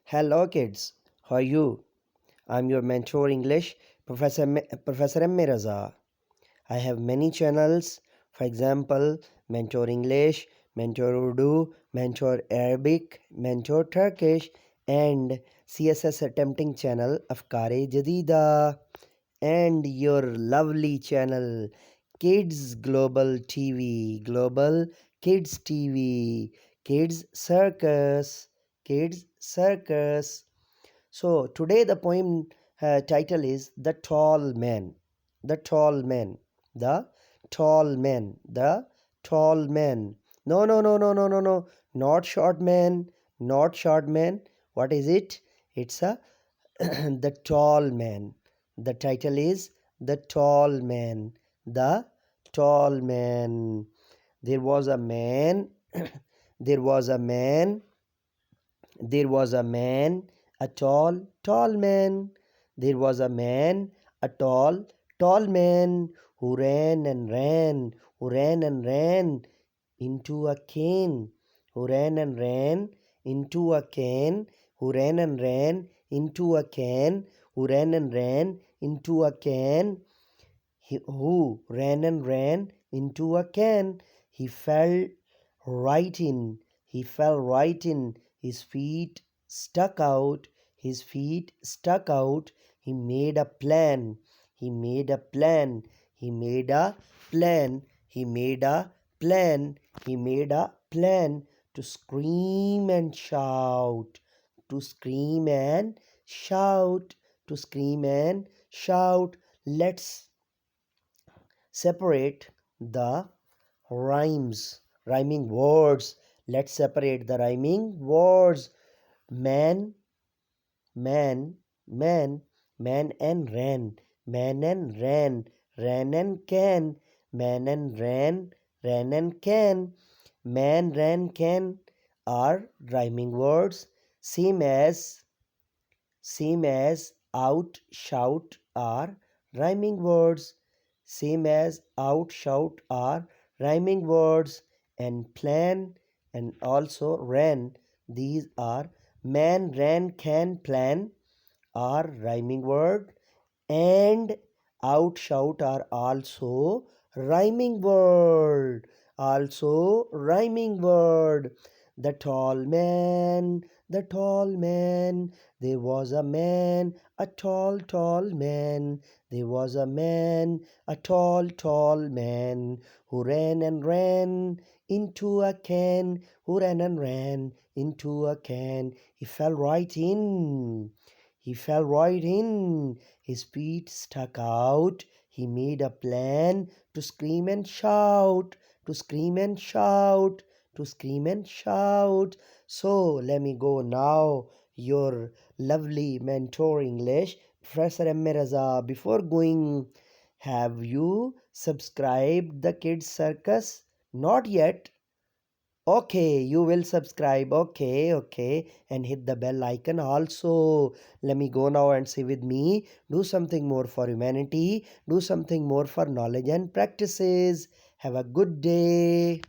Hello kids, how are you? I'm your mentor English, Professor MA Raza. I have many channels, for example, Mentor English, Mentor Urdu, Mentor Arabic, Mentor Turkish, and CSS attempting channel Afkare Jadida, and your lovely channel Kids Global TV, Global Kids TV, Kids Circus, Kids Circus. So today the poem title is The Tall Man. The Tall Man. The Tall Man. The Tall Man. No, no, no, no, no, no, no. Not short man. Not short man. What is it? It's a The Tall Man. The title is The Tall Man. The Tall Man. There was a man. there was a man there was a man, a tall, tall man. There was a man, a tall, tall man, who ran and ran, who ran and ran into a cane, who ran and ran into a can, who ran and ran into a can, who ran and ran into a can, who ran and ran into a can. He fell right in, he fell right in, his feet stuck out, his feet stuck out. He made a plan, he made a plan, he made a plan, he made a plan, he made a plan to scream and shout, to scream and shout, to scream and shout. Let's separate the rhyming words. Let's separate the rhyming words. Man, man, man, man and ran, man and ran and can, man and ran and can, man, ran, can are rhyming words. Same as out, shout are rhyming words. Same as out, shout are rhyming words. And plan and also ran, these are man, ran, can, plan are rhyming word. And out, shout are also rhyming word. Also rhyming word. The tall man, the tall man. There was a man, a tall, tall man. There was a man, a tall, tall man, who ran and ran into a can, who ran and ran into a can. He fell right in. He fell right in. His feet stuck out. He made a plan to scream and shout, to scream and shout, to scream and shout. So let me go now. Your lovely mentor English, Professor MA Raza. Before going, have you subscribed the Kids Circus? Not yet. Okay, you will subscribe. Okay, okay. And hit the bell icon also. Let me go now and say with me. Do something more for humanity. Do something more for knowledge and practices. Have a good day.